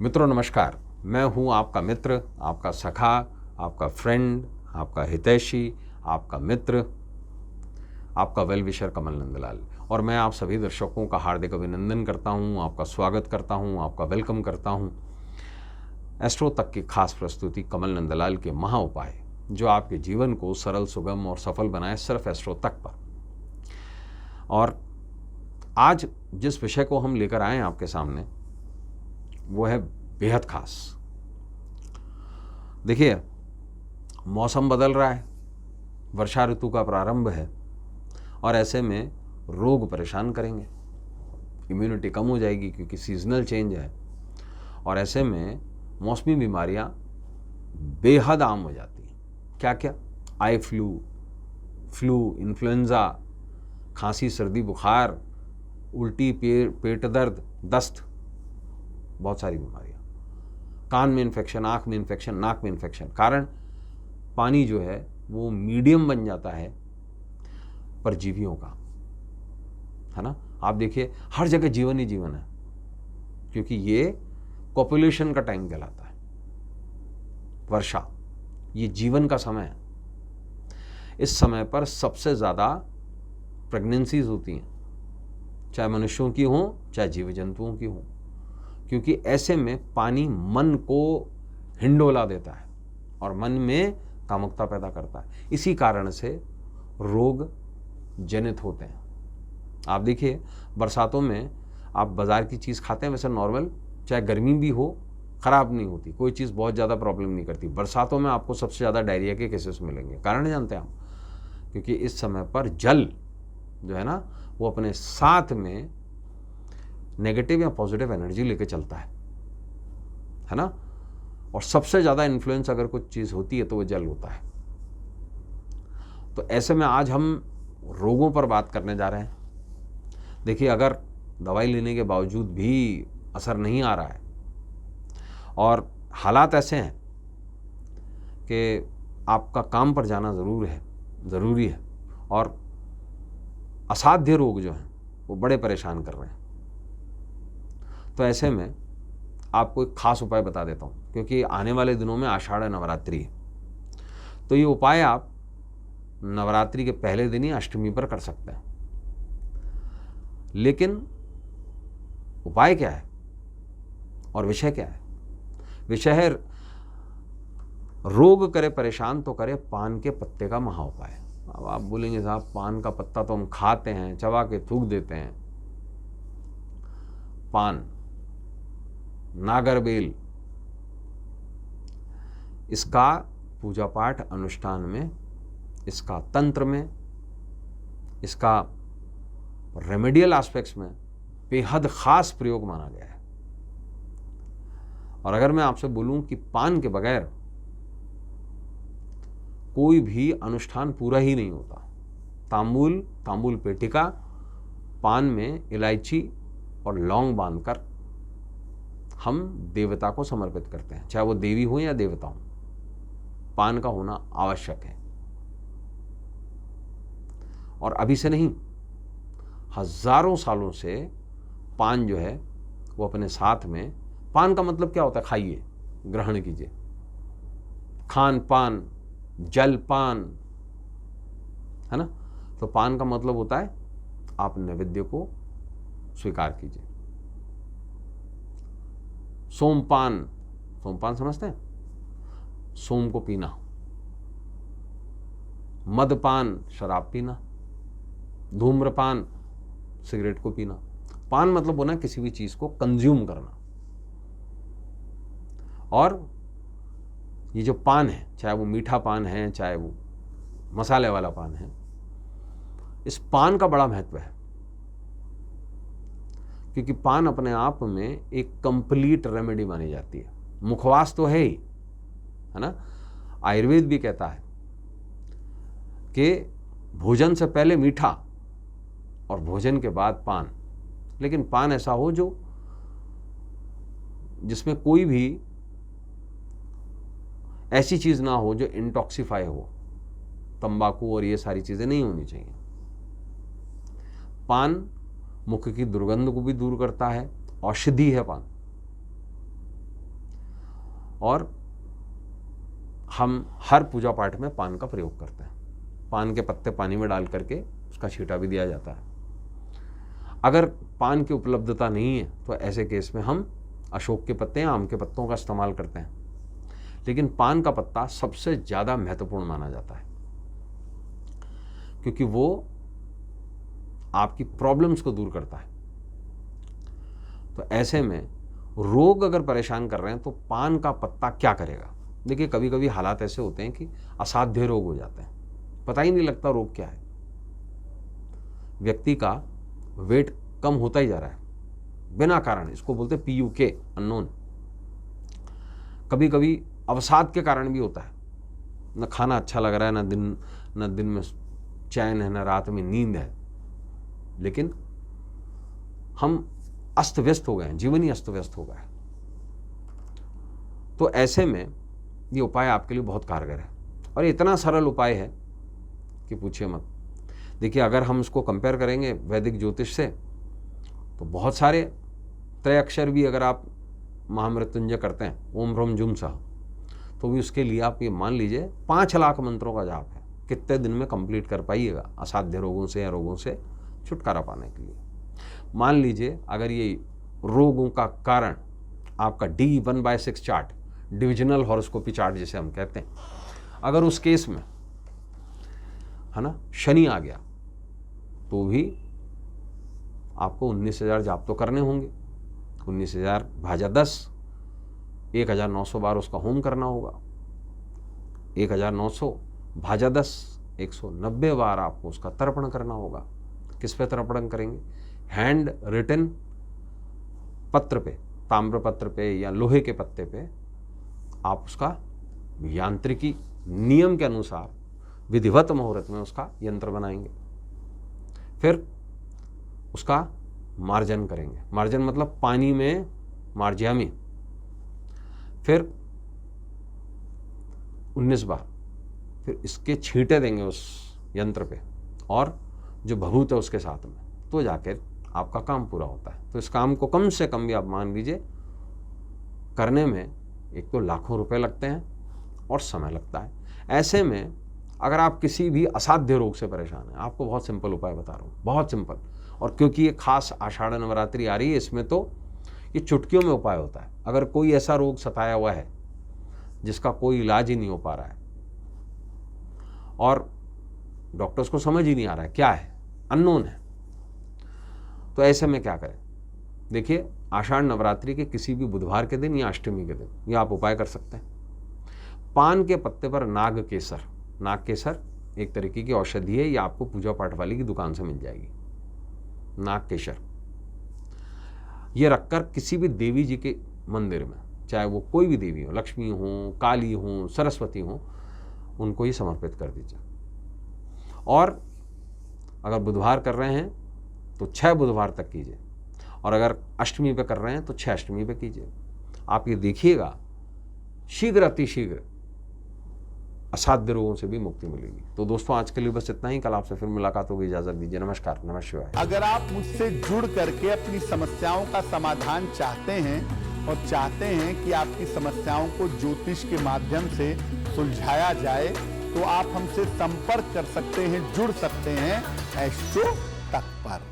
मित्रों नमस्कार। मैं हूं आपका मित्र, आपका सखा, आपका फ्रेंड, आपका हितैषी, आपका मित्र, आपका वेल विशर कमल नंदलाल। और मैं आप सभी दर्शकों का हार्दिक अभिनंदन करता हूं, आपका स्वागत करता हूं, आपका वेलकम करता हूं एस्ट्रो तक की खास प्रस्तुति कमल नंदलाल के महा उपाय, जो आपके जीवन को सरल, सुगम और सफल बनाए, सिर्फ एस्ट्रो तक पर। और आज जिस विषय को हम लेकर आए हैं आपके सामने, वो है बेहद खास। देखिए, मौसम बदल रहा है, वर्षा ऋतु का प्रारंभ है और ऐसे में रोग परेशान करेंगे, इम्यूनिटी कम हो जाएगी क्योंकि सीजनल चेंज है। और ऐसे में मौसमी बीमारियां बेहद आम हो जाती हैं। क्या क्या? आई फ्लू, इन्फ्लुएंजा, खांसी, सर्दी, बुखार, उल्टी, पेट दर्द, दस्त, बहुत सारी बीमारियां। कान में इन्फेक्शन, आँख में इन्फेक्शन, नाक में इन्फेक्शन। कारण पानी जो है वो मीडियम बन जाता है परजीवियों का, है ना। आप देखिए, हर जगह जीवन ही जीवन है, क्योंकि ये पॉपुलेशन का टाइम कहलाता है। वर्षा, ये जीवन का समय है। इस समय पर सबसे ज़्यादा प्रेगनेंसीज होती हैं, चाहे मनुष्यों की हों चाहे जीव जंतुओं की हों, क्योंकि ऐसे में पानी मन को हिंडोला देता है और मन में कामुकता पैदा करता है। इसी कारण से रोग जनित होते हैं। आप देखिए, बरसातों में आप बाज़ार की चीज़ खाते हैं, वैसे नॉर्मल, चाहे गर्मी भी हो, ख़राब नहीं होती, कोई चीज़ बहुत ज़्यादा प्रॉब्लम नहीं करती। बरसातों में आपको सबसे ज़्यादा डायरिया के केसेस मिलेंगे। कारण जानते हैं आप? क्योंकि इस समय पर जल जो है ना, वो अपने साथ में नेगेटिव या पॉजिटिव एनर्जी लेके चलता है ना। और सबसे ज़्यादा इन्फ्लुएंस अगर कुछ चीज़ होती है तो वो जल होता है। तो ऐसे में आज हम रोगों पर बात करने जा रहे हैं। देखिए, अगर दवाई लेने के बावजूद भी असर नहीं आ रहा है और हालात ऐसे हैं कि आपका काम पर जाना ज़रूरी है और असाध्य रोग जो हैं वो बड़े परेशान कर रहे हैं, तो ऐसे में आपको एक खास उपाय बता देता हूँ, क्योंकि आने वाले दिनों में आषाढ़ नवरात्रि है। तो ये उपाय आप नवरात्रि के पहले दिन ही अष्टमी पर कर सकते हैं। लेकिन उपाय क्या है और विषय क्या है? विषय है, रोग करे परेशान तो करे पान के पत्ते का महा उपाय। अब आप बोलेंगे, साहब पान का पत्ता तो हम खाते हैं, चबा के थूक देते हैं। पान, नागरबेल, इसका पूजा पाठ अनुष्ठान में, इसका तंत्र में, इसका रेमेडियल एस्पेक्ट्स में बेहद खास प्रयोग माना गया है। और अगर मैं आपसे बोलूं कि पान के बगैर कोई भी अनुष्ठान पूरा ही नहीं होता। तांबूल पेटिका, पान में इलायची और लौंग बांधकर हम देवता को समर्पित करते हैं, चाहे वो देवी हो या देवता हो। पान का होना आवश्यक है। और अभी से नहीं, हजारों सालों से पान जो है वो अपने साथ में, पान का मतलब क्या होता है? खाइए, ग्रहण कीजिए। खान पान, जल पान, है ना। तो पान का मतलब होता है आप नैवेद्य को स्वीकार कीजिए। सोमपान समझते हैं? सोम को पीना। मदपान, शराब पीना। धूम्रपान, सिगरेट को पीना। पान मतलब होना किसी भी चीज को कंज्यूम करना। और ये जो पान है, चाहे वो मीठा पान है चाहे वो मसाले वाला पान है, इस पान का बड़ा महत्व है, क्योंकि पान अपने आप में एक कंप्लीट रेमेडी मानी जाती है। मुखवास तो है ही, है ना। आयुर्वेद भी कहता है कि भोजन से पहले मीठा और भोजन के बाद पान, लेकिन पान ऐसा हो जो जिसमें कोई भी ऐसी चीज ना हो जो इंटॉक्सिफाई हो। तंबाकू और ये सारी चीजें नहीं होनी चाहिए। पान मुख की दुर्गंध को भी दूर करता है, औषधि है पान। और हम हर पूजा पाठ में पान का प्रयोग करते हैं। पान के पत्ते पानी में डाल करके उसका छींटा भी दिया जाता है। अगर पान की उपलब्धता नहीं है तो ऐसे केस में हम अशोक के पत्ते या आम के पत्तों का इस्तेमाल करते हैं। लेकिन पान का पत्ता सबसे ज़्यादा महत्वपूर्ण माना जाता है, क्योंकि वो आपकी प्रॉब्लम्स को दूर करता है। तो ऐसे में रोग अगर परेशान कर रहे हैं तो पान का पत्ता क्या करेगा। देखिए, कभी कभी हालात ऐसे होते हैं कि असाध्य रोग हो जाते हैं, पता ही नहीं लगता रोग क्या है। व्यक्ति का वेट कम होता ही जा रहा है बिना कारण, इसको बोलते हैं PUK, अननोन। कभी कभी अवसाद के कारण भी होता है, न खाना अच्छा लग रहा है, न दिन में चैन है, न रात में नींद है, लेकिन हम अस्त व्यस्त हो गए हैं, जीवन ही अस्त व्यस्त हो गया है। तो ऐसे में ये उपाय आपके लिए बहुत कारगर है और इतना सरल उपाय है कि पूछिए मत। देखिए, अगर हम इसको कंपेयर करेंगे वैदिक ज्योतिष से तो बहुत सारे त्रय अक्षर भी अगर आप महामृत्युंजय करते हैं, ओम ह्रौम जुम सह, तो भी उसके लिए आप ये मान लीजिए 5 लाख मंत्रों का जाप है। कितने दिन में कंप्लीट कर पाइएगा असाध्य रोगों से या रोगों से छुटकारा पाने के लिए। मान लीजिए अगर ये रोगों का कारण आपका D1/6 चार्ट, डिविजनल हॉरोस्कोपी चार्ट जिसे हम कहते हैं, अगर उस केस में है ना शनि आ गया तो भी आपको 19,000 जाप तो करने होंगे। 19,000 भाजा 10, 1,900 बार उसका होम करना होगा। 1,900 भाजा 10, 190 बार आपको उसका तर्पण करना होगा। किस पे तर्पण करेंगे? हैंड रिटन पत्र पे, ताम्र पत्र पे या लोहे के पत्ते पे आप उसका यांत्रिकी नियम के अनुसार विधिवत मुहूर्त में उसका यंत्र बनाएंगे। फिर उसका मार्जन करेंगे। मार्जन मतलब पानी में मार्ज्यामी। फिर 19 बार फिर इसके छींटे देंगे उस यंत्र पे और जो भभूत है उसके साथ में, तो जाकर आपका काम पूरा होता है। तो इस काम को कम से कम भी आप मान लीजिए करने में एक तो लाखों रुपए लगते हैं और समय लगता है। ऐसे में अगर आप किसी भी असाध्य रोग से परेशान हैं, आपको बहुत सिंपल उपाय बता रहा हूँ, बहुत सिंपल। और क्योंकि ये खास आषाढ़ नवरात्रि आ रही है, इसमें तो ये चुटकियों में उपाय होता है। अगर कोई ऐसा रोग सताया हुआ है जिसका कोई इलाज ही नहीं हो पा रहा है और डॉक्टर्स को समझ ही नहीं आ रहा है क्या है, अननोन है, तो ऐसे में क्या करें? देखिए, आषाढ़ नवरात्रि के किसी भी बुधवार के दिन या अष्टमी के दिन ये आप उपाय कर सकते हैं। पान के पत्ते पर नाग केसर एक तरीके की औषधि है, ये आपको पूजा पाठ वाली की दुकान से मिल जाएगी। नाग केसर ये रखकर किसी भी देवी जी के मंदिर में, चाहे वो कोई भी देवी हो, लक्ष्मी हो, काली हो, सरस्वती हो, उनको ही समर्पित कर दीजिए। और अगर बुधवार कर रहे हैं तो 6 बुधवार तक कीजिए, और अगर अष्टमी पे कर रहे हैं तो 6 अष्टमी पे कीजिए। आप ये देखिएगा शीघ्र अतिशीघ्र असाध्य रोगों से भी मुक्ति मिलेगी। तो दोस्तों, आज के लिए बस इतना ही। कल आपसे फिर मुलाकात होगी। इजाजत दीजिए। नमस्कार, नमः शिवाय। अगर आप मुझसे जुड़ करके अपनी समस्याओं का समाधान चाहते हैं और चाहते हैं कि आपकी समस्याओं को ज्योतिष के माध्यम से सुलझाया जाए, तो आप हमसे संपर्क कर सकते हैं, जुड़ सकते हैं एस्ट्रो तक पर।